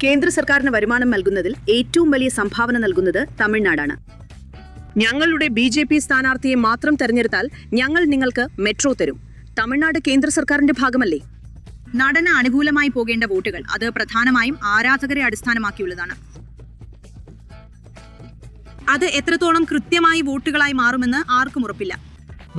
കേന്ദ്ര സർക്കാരിന് വരുമാനം നൽകുന്നതിൽ ഏറ്റവും വലിയ സംഭാവന നൽകുന്നത് തമിഴ്നാടാണ്. ഞങ്ങളുടെ BJP സ്ഥാനാർത്ഥിയെ മാത്രം തെരഞ്ഞെടുത്താൽ ഞങ്ങൾ നിങ്ങൾക്ക് മെട്രോ തരും. തമിഴ്നാട് കേന്ദ്ര സർക്കാരിന്റെ ഭാഗമല്ലേ? നടന് അനുകൂലമായി പോകേണ്ട വോട്ടുകൾ അത് പ്രധാനമായും ആരാധകരെ അടിസ്ഥാനമാക്കിയുള്ളതാണ്. അത് എത്രത്തോളം കൃത്യമായി വോട്ടുകളായി മാറുമെന്ന് ആർക്കും ഉറപ്പില്ല.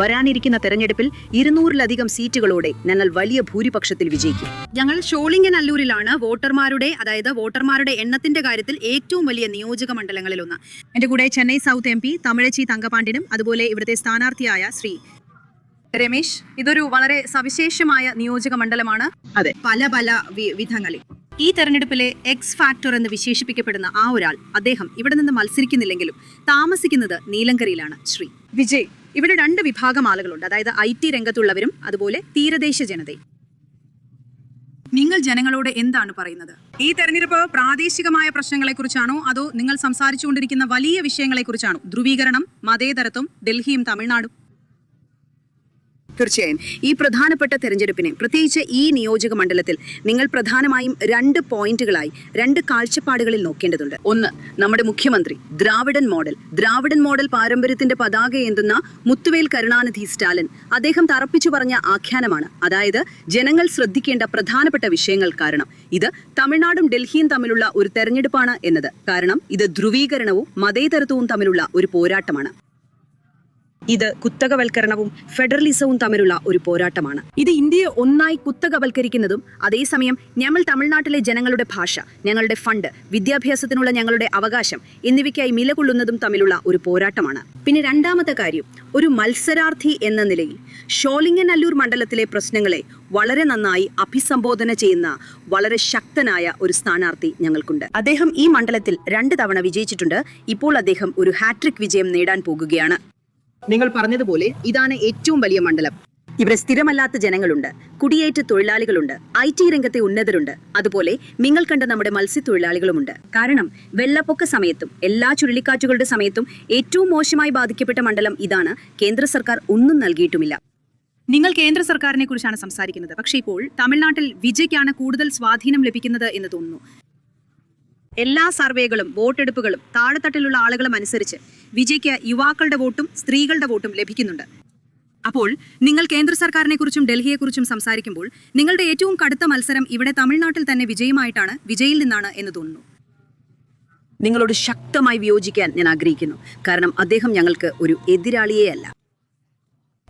വരാനിരിക്കുന്ന തെരഞ്ഞെടുപ്പിൽ 200-ലധികം സീറ്റുകളോടെ ഞങ്ങൾ വലിയ ഭൂരിപക്ഷത്തിൽ വിജയിക്കും. ഞങ്ങൾ ഷോളിംഗനല്ലൂരിലാണ് വോട്ടർമാരുടെ എണ്ണത്തിന്റെ കാര്യത്തിൽ ഏറ്റവും വലിയ നിയോജക മണ്ഡലങ്ങളിലൊന്ന്. എന്റെ കൂടെ ചെന്നൈ സൗത്ത് MP തമിഴച്ചി തങ്കപാണ്ഡ്യനും അതുപോലെ ഇവിടുത്തെ സ്ഥാനാർത്ഥിയായ ശ്രീ രമേശ്. ഇതൊരു വളരെ സവിശേഷമായ നിയോജക മണ്ഡലമാണ്. അതെ, പല വിധങ്ങളിൽ. ഈ തെരഞ്ഞെടുപ്പിലെ എക്സ് ഫാക്ടർ എന്ന് വിശേഷിപ്പിക്കപ്പെടുന്ന ആ ഒരാൾ, അദ്ദേഹം ഇവിടെ നിന്ന് മത്സരിക്കുന്നില്ലെങ്കിലും താമസിക്കുന്നത് നീലങ്കരയിലാണ്. ശ്രീ വിജയ്. ഇവിടെ 2 വിഭാഗം ആളുകളുണ്ട്, അതായത് IT രംഗത്തുള്ളവരും അതുപോലെ തീരദേശ ജനതയും. നിങ്ങൾ ജനങ്ങളോട് എന്താണ് പറയുന്നത്? ഈ തെരഞ്ഞെടുപ്പ് പ്രാദേശികമായ പ്രശ്നങ്ങളെക്കുറിച്ചാണോ അതോ നിങ്ങൾ സംസാരിച്ചുകൊണ്ടിരിക്കുന്ന വലിയ വിഷയങ്ങളെക്കുറിച്ചാണോ? ധ്രുവീകരണം, മതേതരത്വം, ഡൽഹിയും തമിഴ്നാടും. തീർച്ചയായും ഈ പ്രധാനപ്പെട്ട തെരഞ്ഞെടുപ്പിനെ, പ്രത്യേകിച്ച് ഈ നിയോജക മണ്ഡലത്തിൽ നിങ്ങൾ പ്രധാനമായും 2 പോയിന്റുകളായി 2 കാഴ്ചപ്പാടുകളിൽ നോക്കേണ്ടതുണ്ട്. ഒന്ന്, നമ്മുടെ മുഖ്യമന്ത്രി ദ്രാവിഡൻ മോഡൽ പാരമ്പര്യത്തിന്റെ പതാക ഏന്തുന്ന മുത്തുവേൽ കരുണാനിധി സ്റ്റാലിൻ. അദ്ദേഹം തറപ്പിച്ചു പറഞ്ഞ ആഖ്യാനമാണ്, അതായത് ജനങ്ങൾ ശ്രദ്ധിക്കേണ്ട പ്രധാനപ്പെട്ട വിഷയങ്ങൾ. കാരണം ഇത് തമിഴ്നാടും ഡൽഹിയും തമ്മിലുള്ള ഒരു തെരഞ്ഞെടുപ്പാണ് എന്നത്. കാരണം ഇത് ധ്രുവീകരണവും മതേതരത്വവും തമ്മിലുള്ള ഒരു പോരാട്ടമാണ്. ഇത് കുത്തകവൽക്കരണവും ഫെഡറലിസവും തമ്മിലുള്ള ഒരു പോരാട്ടമാണ്. ഇത് ഇന്ത്യയെ ഒന്നായി കുത്തകവൽക്കരിക്കുന്നതും അതേസമയം ഞങ്ങൾ തമിഴ്നാട്ടിലെ ജനങ്ങളുടെ ഭാഷ, ഞങ്ങളുടെ ഫണ്ട്, വിദ്യാഭ്യാസത്തിനുള്ള ഞങ്ങളുടെ അവകാശം എന്നിവയ്ക്കായി നിലകൊള്ളുന്നതും തമ്മിലുള്ള ഒരു പോരാട്ടമാണ്. പിന്നെ രണ്ടാമത്തെ കാര്യം, ഒരു മത്സരാർത്ഥി എന്ന നിലയിൽ ഷോളിംഗനല്ലൂർ മണ്ഡലത്തിലെ പ്രശ്നങ്ങളെ വളരെ നന്നായി അഭിസംബോധന ചെയ്യുന്ന വളരെ ശക്തനായ ഒരു സ്ഥാനാർത്ഥി ഞങ്ങൾക്കുണ്ട്. അദ്ദേഹം ഈ മണ്ഡലത്തിൽ 2 തവണ വിജയിച്ചിട്ടുണ്ട്. ഇപ്പോൾ അദ്ദേഹം ഒരു ഹാട്രിക് വിജയം നേടാൻ പോകുകയാണ്. നിങ്ങൾ പറഞ്ഞതുപോലെ ഇതാണ് ഏറ്റവും വലിയ മണ്ഡലം. ഇവിടെ സ്ഥിരമല്ലാത്ത ജനങ്ങളുണ്ട്, കുടിയേറ്റ തൊഴിലാളികളുണ്ട്, IT രംഗത്തെ ഉന്നതരുണ്ട്, അതുപോലെ നിങ്ങൾ കണ്ട നമ്മുടെ മത്സ്യത്തൊഴിലാളികളുമുണ്ട്. കാരണം വെള്ളപ്പൊക്ക സമയത്തും എല്ലാ ചുഴലിക്കാറ്റുകളുടെ സമയത്തും ഏറ്റവും മോശമായി ബാധിക്കപ്പെട്ട മണ്ഡലം ഇതാണ്. കേന്ദ്ര സർക്കാർ ഒന്നും നൽകിയിട്ടുമില്ല. നിങ്ങൾ കേന്ദ്ര സർക്കാരിനെ കുറിച്ചാണ് സംസാരിക്കുന്നത്, പക്ഷേ ഇപ്പോൾ തമിഴ്നാട്ടിൽ വിജയ്ക്കാണ് കൂടുതൽ സ്വാധീനം ലഭിക്കുന്നത് എന്ന് തോന്നുന്നു. എല്ലാ സർവേകളും വോട്ടെടുപ്പുകളും താഴെത്തട്ടിലുള്ള ആളുകളും അനുസരിച്ച് വിജയ്ക്ക് യുവാക്കളുടെ വോട്ടും സ്ത്രീകളുടെ വോട്ടും ലഭിക്കുന്നുണ്ട്. അപ്പോൾ നിങ്ങൾ കേന്ദ്ര സർക്കാരിനെ കുറിച്ചും ഡൽഹിയെക്കുറിച്ചും സംസാരിക്കുമ്പോൾ നിങ്ങളുടെ ഏറ്റവും കടുത്ത മത്സരം ഇവിടെ തമിഴ്നാട്ടിൽ തന്നെ വിജയിൽ നിന്നാണ് എന്ന് തോന്നുന്നു. നിങ്ങളോട് ശക്തമായി വിയോജിക്കാൻ ഞാൻ ആഗ്രഹിക്കുന്നു. കാരണം അദ്ദേഹം ഞങ്ങൾക്ക് ഒരു എതിരാളിയേ അല്ല.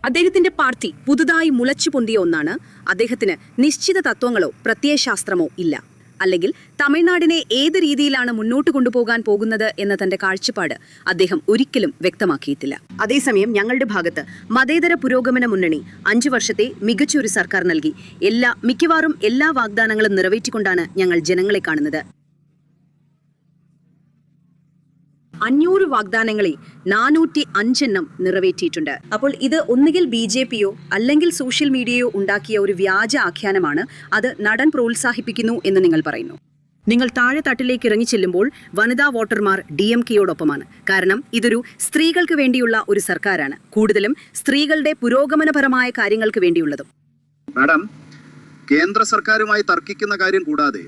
അദ്ദേഹത്തിന്റെ പാർട്ടി പുതുതായി മുളച്ചു പൊന്തിയ ഒന്നാണ്. അദ്ദേഹത്തിന് നിശ്ചിത തത്വങ്ങളോ പ്രത്യയശാസ്ത്രമോ ഇല്ല. അല്ലെങ്കിൽ തമിഴ്നാടിനെ ഏത് രീതിയിലാണ് മുന്നോട്ട് കൊണ്ടുപോകാൻ പോകുന്നത് എന്ന തന്റെ കാഴ്ചപ്പാട് അദ്ദേഹം ഒരിക്കലും വ്യക്തമാക്കിയിട്ടില്ല. അതേസമയം ഞങ്ങളുടെ ഭാഗത്ത് മതേതര പുരോഗമന മുന്നണി 5 വർഷത്തെ മികച്ചൊരു സർക്കാർ നൽകി. മിക്കവാറും എല്ലാ വാഗ്ദാനങ്ങളും നിറവേറ്റിക്കൊണ്ടാണ് ഞങ്ങൾ ജനങ്ങളെ കാണുന്നത്. 500 വാഗ്ദാനങ്ങളെ 405 നിറവേറ്റിയിട്ടുണ്ട്. അപ്പോൾ ഇത് ഒന്നുകിൽ BJPയോ അല്ലെങ്കിൽ സോഷ്യൽ മീഡിയയോ ഉണ്ടാക്കിയ ഒരു വ്യാജ ആഖ്യാനമാണ്. അത് നടൻ പ്രോത്സാഹിപ്പിക്കുന്നു എന്ന് നിങ്ങൾ പറയുന്നു. നിങ്ങൾ താഴെ തട്ടിലേക്ക് ഇറങ്ങി ചെല്ലുമ്പോൾ വനിതാ വോട്ടർമാർ DMKയോടൊപ്പമാണ്. കാരണം ഇതൊരു സ്ത്രീകൾക്ക് വേണ്ടിയുള്ള ഒരു സർക്കാരാണ്, കൂടുതലും സ്ത്രീകളുടെ പുരോഗമനപരമായ കാര്യങ്ങൾക്ക് വേണ്ടിയുള്ളതും. മാഡം, കേന്ദ്ര സർക്കാരുമായി തർക്കിക്കുന്ന കാര്യം കൂടാതെ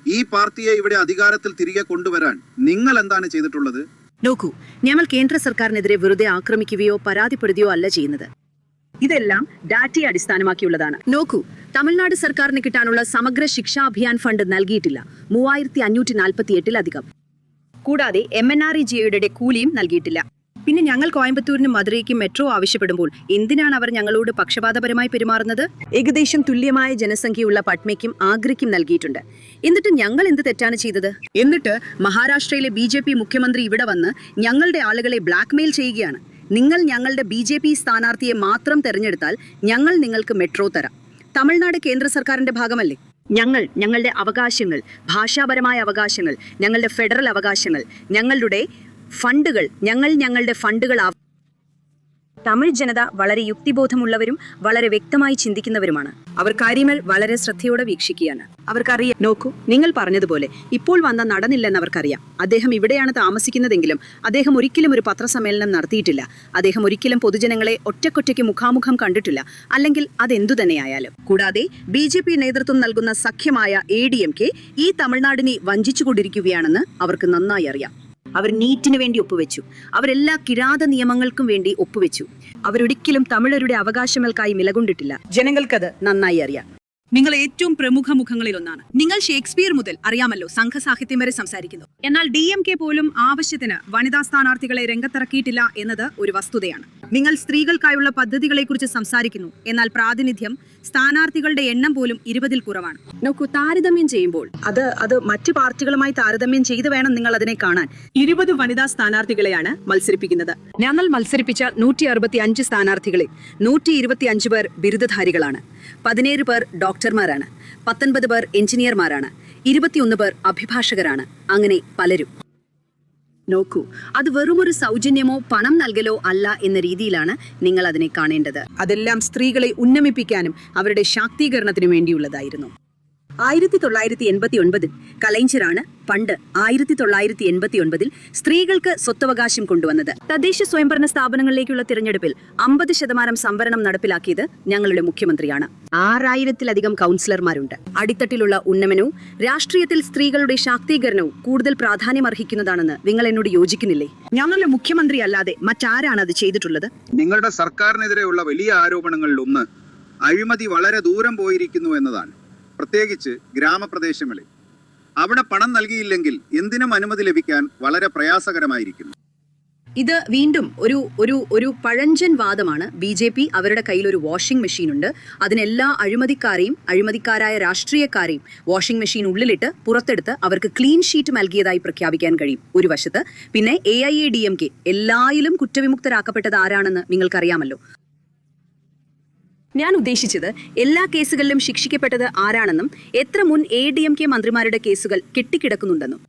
ഈ പാർട്ടിയെ ഇവിടെ അധികാരത്തിൽ തിരികെ കൊണ്ടുവരാൻ നിങ്ങൾ എന്താണ് ചെയ്തിട്ടുള്ളത്? നോക്കൂ, ഞങ്ങൾ കേന്ദ്ര സർക്കാരിനെതിരെ വെറുതെ ആക്രമിക്കുകയോ പരാതിപ്പെടുകയോ അല്ല ചെയ്യുന്നത്. ഇതെല്ലാം ഡാറ്റയെ അടിസ്ഥാനമാക്കിയുള്ളതാണ്. നോക്കൂ, തമിഴ്നാട് സർക്കാരിന് കിട്ടാനുള്ള സമഗ്ര ശിക്ഷാ അഭിയാൻ ഫണ്ട് നൽകിയിട്ടില്ല, 3548-ലധികം. കൂടാതെ MNREGAയുടെ കൂലിയും നൽകിയിട്ടില്ല. പിന്നെ ഞങ്ങൾ കോയമ്പത്തൂരിനും മധുരയ്ക്കും മെട്രോ ആവശ്യപ്പെടുമ്പോൾ എന്തിനാണ് അവർ ഞങ്ങളോട് പക്ഷപാതപരമായി പെരുമാറുന്നത്? ഏകദേശം തുല്യമായ ജനസംഖ്യയുള്ള പട്മയ്ക്കും ആഗ്രയ്ക്കും നൽകിയിട്ടുണ്ട്. എന്നിട്ട് ഞങ്ങൾ എന്ത് തെറ്റാണ് ചെയ്തത്? എന്നിട്ട് മഹാരാഷ്ട്രയിലെ BJP മുഖ്യമന്ത്രി ഇവിടെ വന്ന് ഞങ്ങളുടെ ആളുകളെ ബ്ലാക്ക്മെയിൽ ചെയ്യുകയാണ്. നിങ്ങൾ ഞങ്ങളുടെ BJP സ്ഥാനാർത്ഥിയെ മാത്രം തെരഞ്ഞെടുത്താൽ ഞങ്ങൾ നിങ്ങൾക്ക് മെട്രോ തരാം. തമിഴ്നാട് കേന്ദ്ര സർക്കാരിന്റെ ഭാഗമല്ലേ? ഞങ്ങളുടെ അവകാശങ്ങൾ, ഭാഷാപരമായ അവകാശങ്ങൾ, ഞങ്ങളുടെ ഫെഡറൽ അവകാശങ്ങൾ, ഞങ്ങളുടെ ഫണ്ടുകൾ തമിഴ് ജനത വളരെ യുക്തിബോധമുള്ളവരും വളരെ വ്യക്തമായി ചിന്തിക്കുന്നവരുമാണ്. അവർ കാര്യങ്ങൾ വളരെ ശ്രദ്ധയോടെ വീക്ഷിക്കുകയാണ്. അവർക്കറിയാം. നോക്കൂ, നിങ്ങൾ പറഞ്ഞതുപോലെ ഇപ്പോൾ വന്ന നടനില്ലെന്ന് അവർക്കറിയാം. അദ്ദേഹം ഇവിടെയാണ് താമസിക്കുന്നതെങ്കിലും അദ്ദേഹം ഒരിക്കലും ഒരു പത്രസമ്മേളനം നടത്തിയിട്ടില്ല. അദ്ദേഹം ഒരിക്കലും പൊതുജനങ്ങളെ ഒറ്റക്കൊറ്റയ്ക്ക് മുഖാമുഖം കണ്ടിട്ടില്ല, അല്ലെങ്കിൽ അതെന്തു തന്നെയായാലും. കൂടാതെ BJP നേതൃത്വം നൽകുന്ന സഖ്യമായ ADMK ഈ തമിഴ്നാടിനെ വഞ്ചിച്ചുകൊണ്ടിരിക്കുകയാണെന്ന് അവർക്ക് നന്നായി അറിയാം. അവർ നീറ്റിന് വേണ്ടി ഒപ്പുവെച്ചു. അവരെല്ലാ കിരാത നിയമങ്ങൾക്കും വേണ്ടി ഒപ്പുവെച്ചു. അവരൊരിക്കലും തമിഴരുടെ അവകാശങ്ങൾക്കായി നിലകൊണ്ടിട്ടില്ല. ജനങ്ങൾക്കത് നന്നായി അറിയാം. നിങ്ങൾ ഏറ്റവും പ്രമുഖ മുഖങ്ങളിലൊന്നാണ്. നിങ്ങൾ ഷേക്സ്പിയർ മുതൽ അറിയാമല്ലോ സംഘസാഹിത്യം വരെ സംസാരിക്കുന്നു. എന്നാൽ DMK പോലും ആവശ്യത്തിന് വനിതാ സ്ഥാനാർത്ഥികളെ രംഗത്തിറക്കിയിട്ടില്ല എന്നത് ഒരു വസ്തുതയാണ്. നിങ്ങൾ സ്ത്രീകൾക്കായുള്ള പദ്ധതികളെക്കുറിച്ച് സംസാരിക്കുന്നു, എന്നാൽ പ്രാതിനിധ്യം സ്ഥാനാർത്ഥികളുടെ എണ്ണം പോലും 20-ൽ കുറവാണ്. നോക്കൂ, താരതമ്യം ചെയ്യുമ്പോൾ അത് മറ്റു പാർട്ടികളുമായി താരതമ്യം ചെയ്ത് വേണം നിങ്ങൾ അതിനെ കാണാൻ. 20 വനിതാ സ്ഥാനാർത്ഥികളെയാണ് മത്സരിപ്പിക്കുന്നത്. ഞങ്ങൾ മത്സരിപ്പിച്ച 165 സ്ഥാനാർത്ഥികളിൽ 125 പേർ ബിരുദധാരികളാണ്, 17 പേർ ഡോക്ടർമാരാണ്, 19 പേർ എഞ്ചിനീയർമാരാണ്, 21 പേർ അഭിഭാഷകരാണ്. അങ്ങനെ പലരും. നോക്കൂ, അത് വെറുമൊരു സൗജന്യമോ പണം നൽകലോ അല്ല എന്ന രീതിയിലാണ് നിങ്ങൾ അതിനെ കാണേണ്ടത്. അതെല്ലാം സ്ത്രീകളെ ഉന്നമിപ്പിക്കാനും അവരുടെ ശാക്തീകരണത്തിനും വേണ്ടിയുള്ളതായിരുന്നു. 1989 കലൈഞ്ചറാണ് പണ്ട് 1989 സ്ത്രീകൾക്ക് സ്വത്തവകാശം കൊണ്ടുവന്നത്. തദ്ദേശ സ്വയംഭരണ സ്ഥാപനങ്ങളിലേക്കുള്ള തിരഞ്ഞെടുപ്പിൽ 50% സംവരണം നടപ്പിലാക്കിയത് ഞങ്ങളുടെ മുഖ്യമന്ത്രിയാണ്. 6000-ലധികം കൗൺസിലർമാരുണ്ട്. അടിത്തട്ടിലുള്ള ഉന്നമനവും രാഷ്ട്രീയത്തിൽ സ്ത്രീകളുടെ ശാക്തീകരണവും കൂടുതൽ പ്രാധാന്യമർഹിക്കുന്നതാണെന്ന് നിങ്ങൾ എന്നോട് യോജിക്കുന്നില്ലേ? ഞങ്ങളുടെ മുഖ്യമന്ത്രി അല്ലാതെ മറ്റാരാണ് അത് ചെയ്തിട്ടുള്ളത്? നിങ്ങളുടെ സർക്കാരിനെതിരെയുള്ള വലിയ ആരോപണങ്ങളിൽ ഒന്ന് അഴിമതി വളരെ ദൂരം പോയിരിക്കുന്നു എന്നതാണ്. പ്രത്യേകിച്ച് ഗ്രാമപ്രദേശങ്ങളിൽ അവിടെ പണം നൽകിയില്ലെങ്കിൽ എന്തിനും അനുമതി ലഭിക്കാൻ വളരെ പ്രയാസകരമായിരിക്കുന്നു. ഇത് വീണ്ടും ഒരു പഴഞ്ചൻ വാദമാണ്. BJP അവരുടെ കയ്യിൽ ഒരു വാഷിംഗ് മെഷീൻ ഉണ്ട്. അതിനെല്ലാ അഴിമതിക്കാരായ രാഷ്ട്രീയക്കാരെയും വാഷിംഗ് മെഷീൻ ഉള്ളിലിട്ട് പുറത്തെടുത്ത് അവർക്ക് ക്ലീൻ ഷീറ്റ് നൽകിയതായി പ്രഖ്യാപിക്കാൻ കഴിയും ഒരു വശത്ത്. പിന്നെ AIADMK എല്ലായിലും കുറ്റവിമുക്തരാക്കപ്പെട്ടത് ആരാണെന്ന് നിങ്ങൾക്കറിയാമല്ലോ. ഞാൻ ഉദ്ദേശിച്ചത് എല്ലാ കേസുകളിലും ശിക്ഷിക്കപ്പെട്ടത് ആരാണെന്നും എത്ര മുൻ ADMK മന്ത്രിമാരുടെ കേസുകൾ കെട്ടിക്കിടക്കുന്നുണ്ടെന്നും.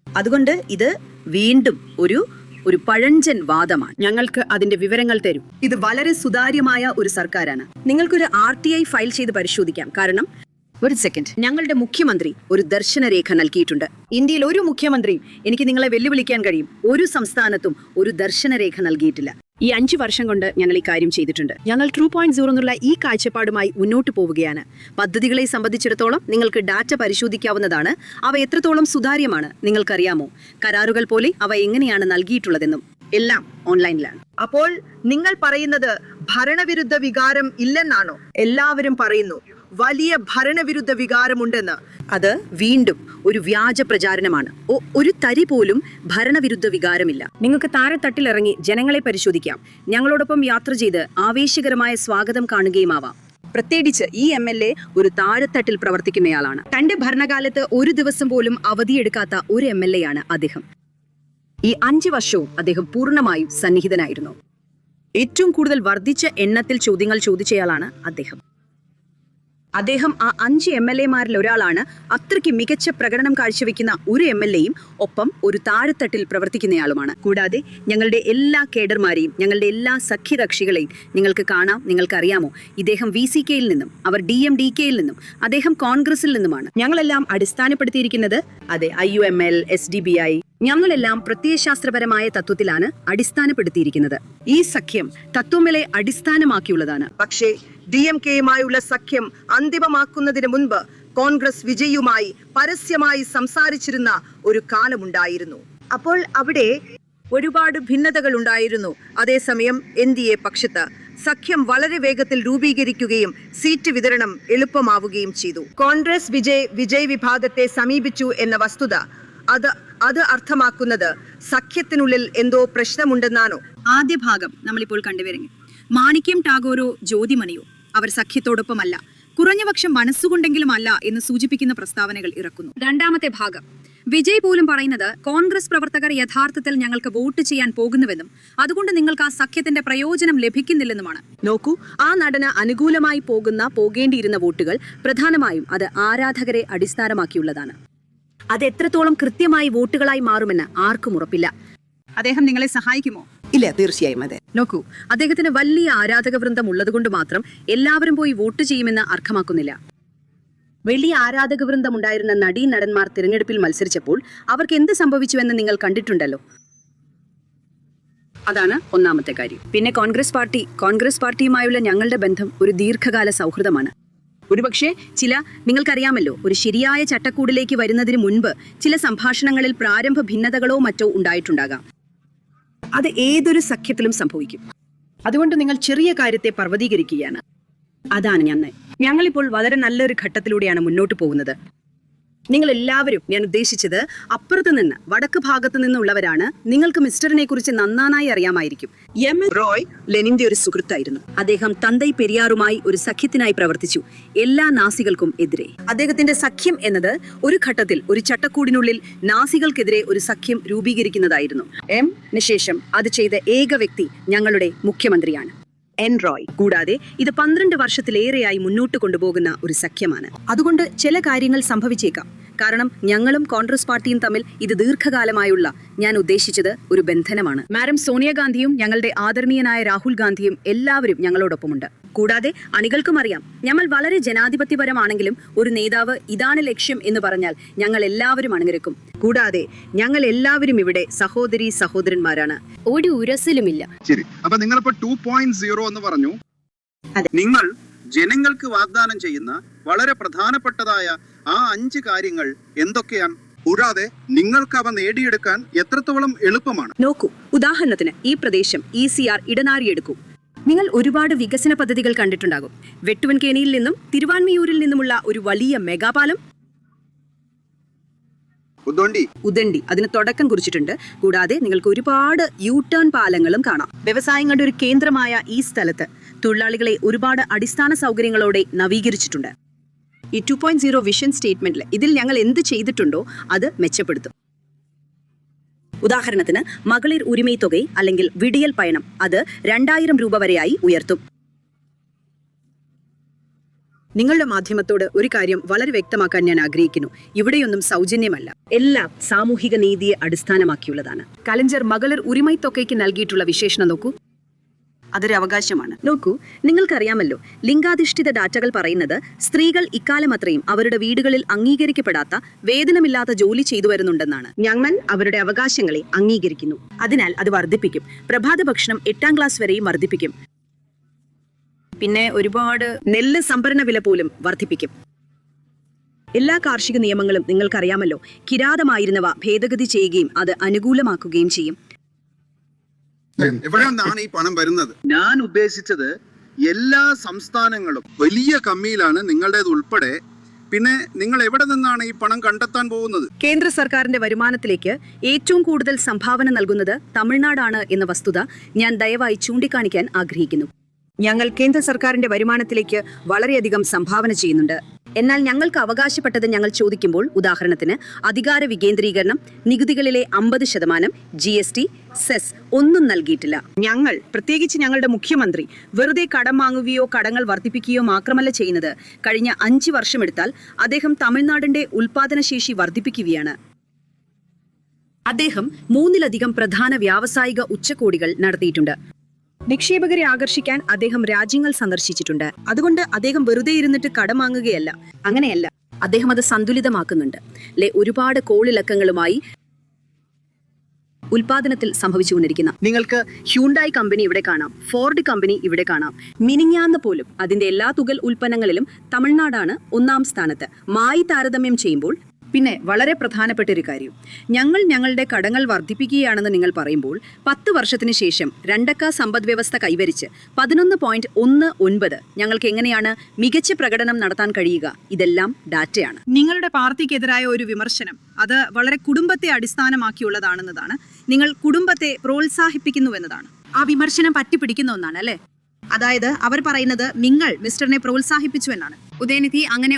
അതുകൊണ്ട് ഇത് വീണ്ടും ഒരു പഴഞ്ചൻ വാദമാണ്. ഞങ്ങൾക്ക് അതിന്റെ വിവരങ്ങൾ തരൂ. ഇത് വളരെ സുതാര്യമായ ഒരു സർക്കാരാണ്. നിങ്ങൾക്കൊരു RTI ഫയൽ ചെയ്ത് പരിശോധിക്കാം. കാരണം ഒരു സെക്കൻഡ്, ഞങ്ങളുടെ മുഖ്യമന്ത്രി ഒരു ദർശനരേഖ നൽകിയിട്ടുണ്ട്. ഇന്ത്യയിൽ ഒരു മുഖ്യമന്ത്രിയും എനിക്ക് നിങ്ങളെ വെല്ലുവിളിക്കാൻ കഴിയും ഒരു സംസ്ഥാനത്തും ഒരു ദർശനരേഖ നൽകിയിട്ടില്ല. ഈ 5 വർഷം കൊണ്ട് ഞങ്ങൾ ഈ കാര്യം ചെയ്തിട്ടുണ്ട്. ഞങ്ങൾ 2.0 എന്നുള്ള ഈ കാഴ്ചപ്പാടുമായി മുന്നോട്ട് പോവുകയാണ്. പദ്ധതികളെ സംബന്ധിച്ചിടത്തോളം നിങ്ങൾക്ക് ഡാറ്റ പരിശോധിക്കാവുന്നതാണ്. അവ എത്രത്തോളം സുതാര്യമാണ് നിങ്ങൾക്കറിയാമോ? കരാറുകൾ പോലെ അവ എങ്ങനെയാണ് നൽകിയിട്ടുള്ളതെന്നും എല്ലാം ഓൺലൈനിലാണ്. അപ്പോൾ നിങ്ങൾ പറയുന്നത് ഭരണവിരുദ്ധ വികാരം ഇല്ലെന്നാണോ? എല്ലാവരും പറയുന്നു വലിയ ഭരണവിരുദ്ധ വികാരമുണ്ടെന്ന്. അത് വീണ്ടും ഒരു വ്യാജ പ്രചാരണമാണ്. ഒരു തരി പോലും ഭരണവിരുദ്ധ വികാരമില്ല. നിങ്ങൾക്ക് താഴെത്തട്ടിലിറങ്ങി ജനങ്ങളെ പരിശോധിക്കാം. ഞങ്ങളോടൊപ്പം യാത്ര ചെയ്ത് ആവേശകരമായ സ്വാഗതം കാണുകയുമാവാം. പ്രത്യേകിച്ച് ഈ MLA ഒരു താഴെത്തട്ടിൽ പ്രവർത്തിക്കുന്നയാളാണ്. തന്റെ ഭരണകാലത്ത് ഒരു ദിവസം പോലും അവധിയെടുക്കാത്ത ഒരു MLA ആണ് അദ്ദേഹം. ഈ 5 വർഷവും അദ്ദേഹം പൂർണ്ണമായും സന്നിഹിതനായിരുന്നു. ഏറ്റവും കൂടുതൽ വർദ്ധിച്ച എണ്ണത്തിൽ ചോദ്യങ്ങൾ ചോദിച്ചയാളാണ് അദ്ദേഹം. അദ്ദേഹം ആ 5 MLA-മാരിൽ ഒരാളാണ്. അത്രയ്ക്ക് മികച്ച പ്രകടനം കാഴ്ചവെക്കുന്ന ഒരു MLA-യും ഒപ്പം ഒരു താഴെത്തട്ടിൽ പ്രവർത്തിക്കുന്നയാളുമാണ്. കൂടാതെ ഞങ്ങളുടെ എല്ലാ കേഡർമാരെയും ഞങ്ങളുടെ എല്ലാ സഖ്യകക്ഷികളെയും നിങ്ങൾക്ക് കാണാം. നിങ്ങൾക്കറിയാമോ, ഇദ്ദേഹം VCK-യിൽ നിന്നും അവർ DMDK-യിൽ നിന്നും അദ്ദേഹം കോൺഗ്രസിൽ നിന്നുമാണ്. ഞങ്ങളെല്ലാം അടിസ്ഥാനപ്പെടുത്തിയിരിക്കുന്നത് അതെ IUML, SDBI ഞങ്ങളെല്ലാം പ്രത്യയശാസ്ത്രപരമായ തത്വത്തിലാണ് അടിസ്ഥാനപ്പെടുത്തിയിരിക്കുന്നത്. ഈ സഖ്യം തത്വങ്ങളെ അടിസ്ഥാനമാക്കിയുള്ളതാണ്. പക്ഷേ DMK-യുമായുള്ള സഖ്യം അന്തിമമാക്കുന്നതിന് മുൻപ് കോൺഗ്രസ് വിജയുമായി പരസ്യമായി സംസാരിച്ചിരുന്ന ഒരു കാലമുണ്ടായിരുന്നു. അപ്പോൾ അവിടെ ഒരുപാട് ഭിന്നതകൾ ഉണ്ടായിരുന്നു. അതേസമയം NDA പക്ഷത്ത് സഖ്യം വളരെ വേഗത്തിൽ രൂപീകരിക്കുകയും സീറ്റ് വിതരണം എളുപ്പമാവുകയും ചെയ്തു. കോൺഗ്രസ് വിജയ് വിഭാഗത്തെ സമീപിച്ചു എന്ന വസ്തുത അത് അർത്ഥമാക്കുന്നത് സഖ്യത്തിനുള്ളിൽ എന്തോ പ്രശ്നമുണ്ടെന്നാണോ? ആദ്യ ഭാഗം നമ്മളിപ്പോൾ കണ്ടുവരുന്നു. മാണിക്യം ടാഗോറോ ജ്യോതിമണിയോ അവർ സഖ്യത്തോടൊപ്പമല്ല, കുറഞ്ഞപക്ഷം മനസ്സുകൊണ്ടെങ്കിലും അല്ല എന്ന് സൂചിപ്പിക്കുന്ന പ്രസ്താവനകൾ ഇറക്കുന്നു. രണ്ടാമത്തെ ഭാഗം വിജയ് പോലും പറയുന്നത് കോൺഗ്രസ് പ്രവർത്തകർ യഥാർത്ഥത്തിൽ ഞങ്ങൾക്ക് വോട്ട് ചെയ്യാൻ പോകുന്നുവെന്നും അതുകൊണ്ട് നിങ്ങൾക്ക് ആ സഖ്യത്തിന്റെ പ്രയോജനം ലഭിക്കുന്നില്ലെന്നുമാണ്. നോക്കൂ, ആ നടന് അനുകൂലമായി പോകേണ്ടിയിരുന്ന വോട്ടുകൾ പ്രധാനമായും അത് ആരാധകരെ അടിസ്ഥാനമാക്കിയുള്ളതാണ്. അത് എത്രത്തോളം കൃത്യമായി വോട്ടുകളായി മാറുമെന്ന് ആർക്കും ഉറപ്പില്ല. അദ്ദേഹം നിങ്ങളെ സഹായിക്കുമോ? ഇല്ല, തീർച്ചയായും അതെ. നോക്കൂ, അദ്ദേഹത്തിന് വലിയ ആരാധക വൃന്ദം ഉള്ളതുകൊണ്ട് മാത്രം എല്ലാവരും പോയി വോട്ട് ചെയ്യുമെന്ന് അർത്ഥമാക്കുന്നില്ല. വലിയ ആരാധക വൃന്ദം ഉണ്ടായിരുന്ന നടീനടന്മാർ തിരഞ്ഞെടുപ്പിൽ മത്സരിച്ചപ്പോൾ അവർക്ക് എന്ത് സംഭവിച്ചുവെന്ന് നിങ്ങൾ കണ്ടിട്ടുണ്ടല്ലോ. അതാണ് ഒന്നാമത്തെ കാര്യം. പിന്നെ കോൺഗ്രസ് പാർട്ടിയുമായുള്ള ഞങ്ങളുടെ ബന്ധം ഒരു ദീർഘകാല സൗഹൃദമാണ്. ഒരുപക്ഷെ നിങ്ങൾക്കറിയാമല്ലോ, ഒരു ശരിയായ ചട്ടക്കൂടിലേക്ക് വരുന്നതിന് മുൻപ് ചില സംഭാഷണങ്ങളിൽ പ്രാരംഭ ഭിന്നതകളോ മറ്റോ ഉണ്ടായിട്ടുണ്ടാകാം. അത് ഏതൊരു സഖ്യത്തിലും സംഭവിക്കും. അതുകൊണ്ട് നിങ്ങൾ ചെറിയ കാര്യത്തെ പർവ്വതീകരിക്കുകയാണ്. അതാണ് ഞങ്ങളിപ്പോൾ വളരെ നല്ലൊരു ഘട്ടത്തിലൂടെയാണ് മുന്നോട്ട് പോകുന്നത്. നിങ്ങൾ എല്ലാവരും, ഞാൻ ഉദ്ദേശിച്ചത് അപ്പുറത്ത് നിന്ന്, വടക്ക് ഭാഗത്ത് നിന്നുള്ളവരാണ്. നിങ്ങൾക്ക് മിസ്റ്ററിനെ കുറിച്ച് നന്നായി അറിയാമായിരിക്കും. റോയ് ലെനിന്റെ ഒരു സുഹൃത്തായിരുന്നു. അദ്ദേഹം തന്തൈ പെരിയാറുമായി ഒരു സഖ്യത്തിനായി പ്രവർത്തിച്ചു, എല്ലാ നാസികൾക്കും എതിരെ. അദ്ദേഹത്തിന്റെ സഖ്യം എന്നത് ഒരു ഘട്ടത്തിൽ ഒരു ചട്ടക്കൂടിനുള്ളിൽ നാസികൾക്കെതിരെ ഒരു സഖ്യം രൂപീകരിക്കുന്നതായിരുന്നു. ശേഷം അത് ചെയ്ത ഏക വ്യക്തി ഞങ്ങളുടെ മുഖ്യമന്ത്രിയാണ്, എൻ റോയ്. കൂടാതെ ഇത് 12 വർഷത്തിലേറെയായി മുന്നോട്ട് കൊണ്ടുപോകുന്ന ഒരു സഖ്യമാണ്. അതുകൊണ്ട് ചില കാര്യങ്ങൾ സംഭവിച്ചേക്കാം. കാരണം ഞങ്ങളും കോൺഗ്രസ് പാർട്ടിയും തമ്മിൽ ഇത് ദീർഘകാലമായുള്ള, ഞാൻ ഉദ്ദേശിച്ചത് ഒരു ബന്ധനമാണ്. മാഡം സോണിയാഗാന്ധിയും ഞങ്ങളുടെ ആദരണീയനായ രാഹുൽ ഗാന്ധിയും എല്ലാവരും ഞങ്ങളോടൊപ്പമുണ്ട്. കൂടാതെ അണികൾക്കും അറിയാം, ഞങ്ങൾ വളരെ ജനാധിപത്യപരമാണെങ്കിലും ഒരു നേതാവ് ഇതാണ് ലക്ഷ്യം എന്ന് പറഞ്ഞാൽ ഞങ്ങൾ എല്ലാവരും അണിനിരക്കും. കൂടാതെ ഞങ്ങൾ എല്ലാവരും ഇവിടെ സഹോദരന്മാരാണ്. ഒരു ഉരസലുമില്ല. ശരി, അപ്പൊ നിങ്ങളിപ്പോ 2.0 എന്ന് പറഞ്ഞു. നിങ്ങൾ ജനങ്ങൾക്ക് വാഗ്ദാനം ചെയ്യുന്ന വളരെ പ്രധാനപ്പെട്ടതായ ആ 5 കാര്യങ്ങൾ എന്തൊക്കെയാണ്? കൂടാതെ നിങ്ങൾക്ക് അവ നേടിയെടുക്കാൻ എത്രത്തോളം എളുപ്പമാണ്? നോക്കൂ, ഉദാഹരണത്തിന് ഈ പ്രദേശം ECR ഇടനാഴി എടുക്കൂ. നിങ്ങൾ ഒരുപാട് വികസന പദ്ധതികൾ കണ്ടിട്ടുണ്ടാകും. വെട്ടുവൻകേണിയിൽ നിന്നും തിരുവാൻമിയൂരിൽ നിന്നുമുള്ള ഒരു വലിയ മെഗാപാലം ഉദണ്ടി അതിന് തുടക്കം കുറിച്ചിട്ടുണ്ട്. കൂടാതെ നിങ്ങൾക്ക് ഒരുപാട് യു-ടേൺ പാലങ്ങളും കാണാം. വ്യവസായങ്ങളുടെ ഒരു കേന്ദ്രമായ ഈ സ്ഥലത്ത് തൊഴിലാളികളെ ഒരുപാട് അടിസ്ഥാന സൗകര്യങ്ങളോടെ നവീകരിച്ചിട്ടുണ്ട്. ഈ 2.0 വിഷൻ സ്റ്റേറ്റ്മെന്റിൽ ഇതിൽ ഞങ്ങൾ എന്ത് ചെയ്തിട്ടുണ്ടോ അത് മെച്ചപ്പെടുത്തും. ഉദാഹരണത്തിന് മകളിർ ഉരിമൈ തുക അല്ലെങ്കിൽ വിടിയൽ പയണം അത് 2000 രൂപ വരെയായി ഉയർത്തും. നിങ്ങളുടെ മാധ്യമത്തോട് ഒരു കാര്യം വളരെ വ്യക്തമാക്കാൻ ഞാൻ ആഗ്രഹിക്കുന്നു. ഇവിടെയൊന്നും സൗജന്യമല്ല, എല്ലാം സാമൂഹിക നീതിയെ അടിസ്ഥാനമാക്കിയുള്ളതാണ്. കലഞ്ചർ മകളിർ ഉരിമൈ തുകയ്ക്ക് നൽകിയിട്ടുള്ള വിശേഷണം നോക്കൂ. അതൊരു അവകാശമാണ്. നോക്കൂ, നിങ്ങൾക്കറിയാമല്ലോ, ലിംഗാധിഷ്ഠിത ഡാറ്റകൾ പറയുന്നത് സ്ത്രീകൾ ഇക്കാലം അത്രയും അവരുടെ വീടുകളിൽ അംഗീകരിക്കപ്പെടാത്ത വേതനമില്ലാത്ത ജോലി ചെയ്തു വരുന്നുണ്ടെന്നാണ്. ഞങ്ങൾ അവരുടെ അവകാശങ്ങളെ അംഗീകരിക്കുന്നു. അതിനാൽ അത് വർദ്ധിപ്പിക്കും. പ്രഭാത ഭക്ഷണം 8ാം ക്ലാസ് വരെയും വർദ്ധിപ്പിക്കും. പിന്നെ ഒരുപാട് നെല്ല് സംഭരണ വില പോലും വർദ്ധിപ്പിക്കും. എല്ലാ കാർഷിക നിയമങ്ങളും നിങ്ങൾക്കറിയാമല്ലോ, കിരാതമായിരുന്നവ ഭേദഗതി ചെയ്യുകയും അത് അനുകൂലമാക്കുകയും ചെയ്യും. എവിടെ നിന്നാണ് ഈ പണം വരുന്നത്? ഞാൻ ഉദ്ദേശിച്ചത് എല്ലാ സംസ്ഥാനങ്ങളും വലിയ കമ്മിയിലാണ്, നിങ്ങളുടേത് ഉൾപ്പെടെ. പിന്നെ നിങ്ങൾ എവിടെ നിന്നാണ് ഈ പണം കണ്ടെത്താൻ പോകുന്നത്? കേന്ദ്ര സർക്കാരിന്റെ വരുമാനത്തിലേക്ക് ഏറ്റവും കൂടുതൽ സംഭാവന നൽകുന്നത് തമിഴ്നാടാണ് എന്ന വസ്തുത ഞാൻ ദയവായി ചൂണ്ടിക്കാണിക്കാൻ ആഗ്രഹിക്കുന്നു. ഞങ്ങൾ കേന്ദ്ര സർക്കാരിന്റെ വരുമാനത്തിലേക്ക് വളരെയധികം സംഭാവന ചെയ്യുന്നുണ്ട്. എന്നാൽ ഞങ്ങൾക്ക് അവകാശപ്പെട്ടത് ഞങ്ങൾ ചോദിക്കുമ്പോൾ, ഉദാഹരണത്തിന് അധികാര വികേന്ദ്രീകരണം, നികുതികളിലെ 50%, GST, സെസ് ഒന്നും നൽകിയിട്ടില്ല. ഞങ്ങൾ, പ്രത്യേകിച്ച് ഞങ്ങളുടെ മുഖ്യമന്ത്രി, വെറുതെ കടം വാങ്ങുകയോ കടങ്ങൾ വർദ്ധിപ്പിക്കുകയോ മാത്രമല്ല ചെയ്യുന്നത്. കഴിഞ്ഞ 5 വർഷമെടുത്താൽ അദ്ദേഹം തമിഴ്നാടിന്റെ ഉൽപാദനശേഷി വർദ്ധിപ്പിക്കുകയാണ്. അദ്ദേഹം 3-ലധികം പ്രധാന വ്യാവസായിക ഉച്ചകോടികൾ നടത്തിയിട്ടുണ്ട്. നിക്ഷേപകരെ ആകർഷിക്കാൻ അദ്ദേഹം രാജ്യങ്ങൾ സന്ദർശിച്ചിട്ടുണ്ട്. അതുകൊണ്ട് അദ്ദേഹം വെറുതെ ഇരുന്നിട്ട് കടം വാങ്ങുകയല്ല, അങ്ങനെയല്ല, അദ്ദേഹം അത് സന്തുലിതമാക്കുന്നുണ്ട്. ഒരുപാട് കോളിളക്കങ്ങളുമായി ഉൽപാദനത്തിൽ സംഭവിച്ചുകൊണ്ടിരിക്കുന്ന നിങ്ങൾക്ക് ഹ്യൂണ്ടായി കമ്പനി ഇവിടെ കാണാം, ഫോർഡ് കമ്പനി ഇവിടെ കാണാം. മിനിഞ്ഞാന്ന് പോലും അതിന്റെ എല്ലാ തുകൽ ഉൽപ്പന്നങ്ങളിലും തമിഴ്നാടാണ് 1ാം സ്ഥാനത്ത്. മായി താരതമ്യം ചെയ്യുമ്പോൾ. പിന്നെ വളരെ പ്രധാനപ്പെട്ട ഒരു കാര്യം, ഞങ്ങൾ ഞങ്ങളുടെ കടങ്ങൾ വർദ്ധിപ്പിക്കുകയാണെന്ന് നിങ്ങൾ പറയുമ്പോൾ 10 വർഷത്തിന് ശേഷം 2 സമ്പദ് വ്യവസ്ഥ കൈവരിച്ച് 11.19 ഞങ്ങൾക്ക് എങ്ങനെയാണ് മികച്ച പ്രകടനം നടത്താൻ കഴിയുക? ഇതെല്ലാം ഡാറ്റയാണ്. നിങ്ങളുടെ പാർട്ടിക്കെതിരായ ഒരു വിമർശനം അത് വളരെ കുടുംബത്തെ അടിസ്ഥാനമാക്കിയുള്ളതാണെന്നതാണ്. നിങ്ങൾ കുടുംബത്തെ പ്രോത്സാഹിപ്പിക്കുന്നുവെന്നതാണ്. ആ വിമർശനം പറ്റിപ്പിടിക്കുന്ന ഒന്നാണ് അല്ലേ? അതായത് അവർ പറയുന്നത് നിങ്ങൾ മിസ്റ്ററിനെ പ്രോത്സാഹിപ്പിച്ചു എന്നാണ്. ഉദയനിധി അങ്ങനെ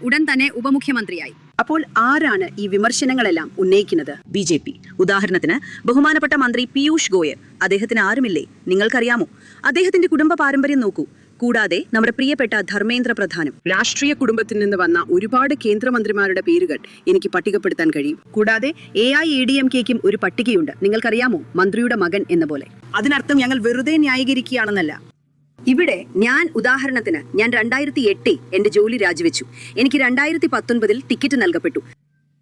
ഉടൻ തന്നെ ഉപമുഖ്യമന്ത്രിയായി. അപ്പോൾ ആരാണ് ഈ വിമർശനങ്ങളെല്ലാം ഉന്നയിക്കുന്നത്? BJP. ഉദാഹരണത്തിന് ബഹുമാനപ്പെട്ട മന്ത്രി പീയൂഷ് ഗോയൽ. അദ്ദേഹത്തിന് ആരുമില്ലേ? നിങ്ങൾക്കറിയാമോ? അദ്ദേഹത്തിന്റെ കുടുംബ പാരമ്പര്യം നോക്കൂ. കൂടാതെ നമ്മുടെ പ്രിയപ്പെട്ട ധർമ്മേന്ദ്ര പ്രധാനും. രാഷ്ട്രീയ കുടുംബത്തിൽ നിന്ന് വന്ന ഒരുപാട് കേന്ദ്രമന്ത്രിമാരുടെ പേരുകൾ എനിക്ക് പട്ടികപ്പെടുത്താൻ കഴിയും. കൂടാതെ AIADMKയ്ക്കും ഒരു പട്ടികയുണ്ട്. നിങ്ങൾക്കറിയാമോ, മന്ത്രിയുടെ മകൻ എന്ന പോലെ. അതിനർത്ഥം ഞങ്ങൾ വെറുതെ ന്യായീകരിക്കുകയാണെന്നല്ല. ഇവിടെ ഞാൻ ഉദാഹരണത്തിന് 2008 എന്റെ ജോലി രാജിവെച്ചു. എനിക്ക് 2019 ടിക്കറ്റ് നൽകപ്പെട്ടു.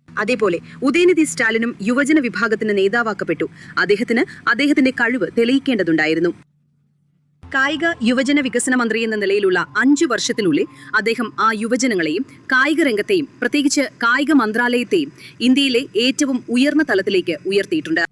അതേപോലെ ഉദയനിധി സ്റ്റാലിനും യുവജന വിഭാഗത്തിന് നേതാവാക്കപ്പെട്ടു. അദ്ദേഹത്തിന്റെ കഴിവ് തെളിയിക്കേണ്ടതുണ്ടായിരുന്നു. കായിക യുവജന വികസന മന്ത്രി എന്ന നിലയിലുള്ള 5 വർഷത്തിനുള്ളിൽ അദ്ദേഹം ആ യുവജനങ്ങളെയും കായിക രംഗത്തെയും പ്രത്യേകിച്ച് കായിക മന്ത്രാലയത്തെയും ഇന്ത്യയിലെ ഏറ്റവും ഉയർന്ന തലത്തിലേക്ക് ഉയർത്തിയിട്ടുണ്ട്.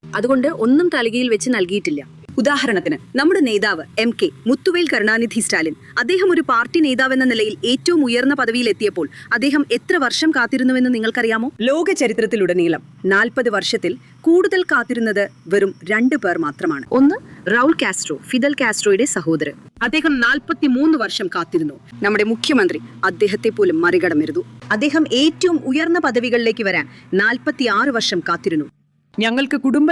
അതുകൊണ്ട് ഒന്നും തലികയിൽ വെച്ച് നൽകിയിട്ടില്ല. ഉദാഹരണത്തിന് നമ്മുടെ നേതാവ് MK മുത്തുവേൽ കരുണാനിധി സ്റ്റാലിൻ, അദ്ദേഹം ഒരു പാർട്ടി നേതാവെന്ന നിലയിൽ ഏറ്റവും ഉയർന്ന പദവിയിൽ എത്തിയപ്പോൾ അദ്ദേഹം എത്ര വർഷം കാത്തിരുന്നുവെന്ന് നിങ്ങൾക്കറിയാമോ? ലോക ചരിത്രത്തിലുടനീളം 40 വർഷത്തിൽ കൂടുതൽ കാത്തിരുന്നത് വെറും 2 പേർ മാത്രമാണ്. ഒന്ന് റൗൾ കാസ്ട്രോ, ഫിദൽ കാസ്ട്രോയുടെ സഹോദരൻ. അദ്ദേഹം 43 വർഷം കാത്തിരുന്നു. നമ്മുടെ മുഖ്യമന്ത്രി അദ്ദേഹത്തെ പോലും മറികടന്നിരുന്നു. അദ്ദേഹം ഏറ്റവും ഉയർന്ന പദവികളിലേക്ക് വരാൻ 46 വർഷം കാത്തിരുന്നു. ഞങ്ങൾക്ക് കുടുംബ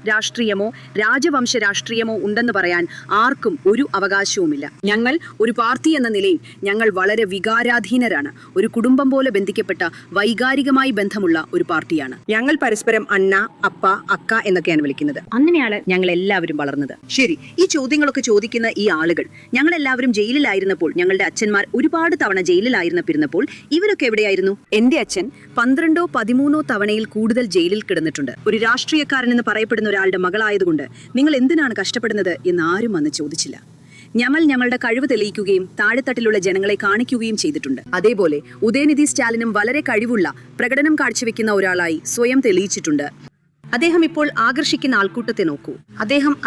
രാഷ്ട്രീയമോ രാജവംശ രാഷ്ട്രീയമോ ഉണ്ടെന്ന് പറയാൻ ആർക്കും ഒരു അവകാശവുമില്ല. ഞങ്ങൾ ഒരു പാർട്ടി എന്ന നിലയിൽ ഞങ്ങൾ വളരെ വികാരാധീനരാണ്. ഒരു കുടുംബം പോലെ ബന്ധിക്കപ്പെട്ട വൈകാരികമായി ബന്ധമുള്ള ഒരു പാർട്ടിയാണ്. ഞങ്ങൾ പരസ്പരം അണ്ണ, അപ്പ, അക്ക എന്നൊക്കെയാണ് വിളിക്കുന്നത്. അങ്ങനെയാണ് ഞങ്ങൾ എല്ലാവരും വളർന്നത്. ശരി, ഈ ചോദ്യങ്ങളൊക്കെ ചോദിക്കുന്ന ഈ ആളുകൾ, ഞങ്ങൾ എല്ലാവരും ജയിലിലായിരുന്നപ്പോൾ, ഞങ്ങളുടെ അച്ഛന്മാർ ഒരുപാട് തവണ ജയിലിലായിരുന്നപ്പോൾ ഇവരൊക്കെ എവിടെയായിരുന്നു? എന്റെ അച്ഛൻ 12ഓ 13ഓ തവണയിൽ കൂടുതൽ ജയിലിൽ കിടന്നിട്ടുണ്ട്. ഒരു രാഷ്ട്രീയക്കാരൻ എന്ന് പറയപ്പെടുന്ന ഒരാളുടെ മകളായതുകൊണ്ട് നിങ്ങൾ എന്തിനാണ് കഷ്ടപ്പെടുന്നത് എന്ന് ആരും വന്ന് ചോദിച്ചില്ല. ഞങ്ങളുടെ കഴിവ് തെളിയിക്കുകയും താഴെത്തട്ടിലുള്ള ജനങ്ങളെ കാണിക്കുകയും ചെയ്തിട്ടുണ്ട്. അതേപോലെ ഉദയനിധി സ്റ്റാലിനും വളരെ കഴിവുള്ള പ്രകടനം കാഴ്ചവെക്കുന്ന ഒരാളായി സ്വയം തെളിയിച്ചിട്ടുണ്ട്. അദ്ദേഹം ഇപ്പോൾ ആകർഷിക്കുന്ന ആൾക്കൂട്ടത്തെ നോക്കൂ.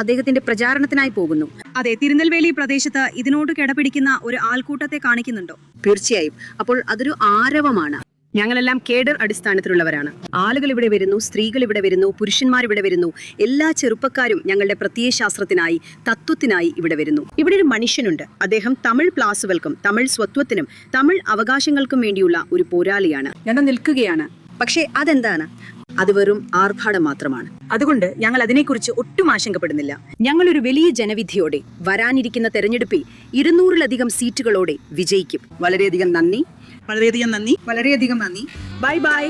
അദ്ദേഹത്തിന്റെ പ്രചാരണത്തിനായി പോകുന്നു. അതെ, തിരുനെൽവേലി പ്രദേശത്ത് ഇതിനോട് കിടപിടിക്കുന്ന ഒരു ആൾക്കൂട്ടത്തെ കാണിക്കുന്നുണ്ടോ? തീർച്ചയായും. അപ്പോൾ അതൊരു ആരവമാണ്. ഞങ്ങളെല്ലാം കേഡർ അടിസ്ഥാനത്തിലുള്ളവരാണ്. ആളുകൾ ഇവിടെ വരുന്നു, സ്ത്രീകൾ ഇവിടെ വരുന്നു, പുരുഷന്മാർ ഇവിടെ വരുന്നു. എല്ലാ ചെറുപ്പക്കാരും ഞങ്ങളുടെ പ്രത്യയശാസ്ത്രത്തിനായി, തത്വത്തിനായി ഇവിടെ വരുന്നു. ഇവിടെ ഒരു മനുഷ്യനുണ്ട്. അദ്ദേഹം തമിഴ് പ്ലാസുകൾക്കും തമിഴ് സ്വത്വത്തിനും തമിഴ് അവകാശങ്ങൾക്കും വേണ്ടിയുള്ള ഒരു പോരാളിയാണ്. ഞങ്ങൾ നിൽക്കുകയാണ്. പക്ഷേ അതെന്താണ്? അത് വെറും ആർഭാടം മാത്രമാണ്. അതുകൊണ്ട് ഞങ്ങൾ അതിനെക്കുറിച്ച് ഒട്ടും ആശങ്കപ്പെടുന്നില്ല. ഞങ്ങൾ ഒരു വലിയ ജനവിധിയോടെ വരാനിരിക്കുന്ന തെരഞ്ഞെടുപ്പിൽ 200-ലധികം സീറ്റുകളോടെ വിജയിക്കും. വളരെയധികം നന്ദി. വളരെയധികം നന്ദി. Bye bye.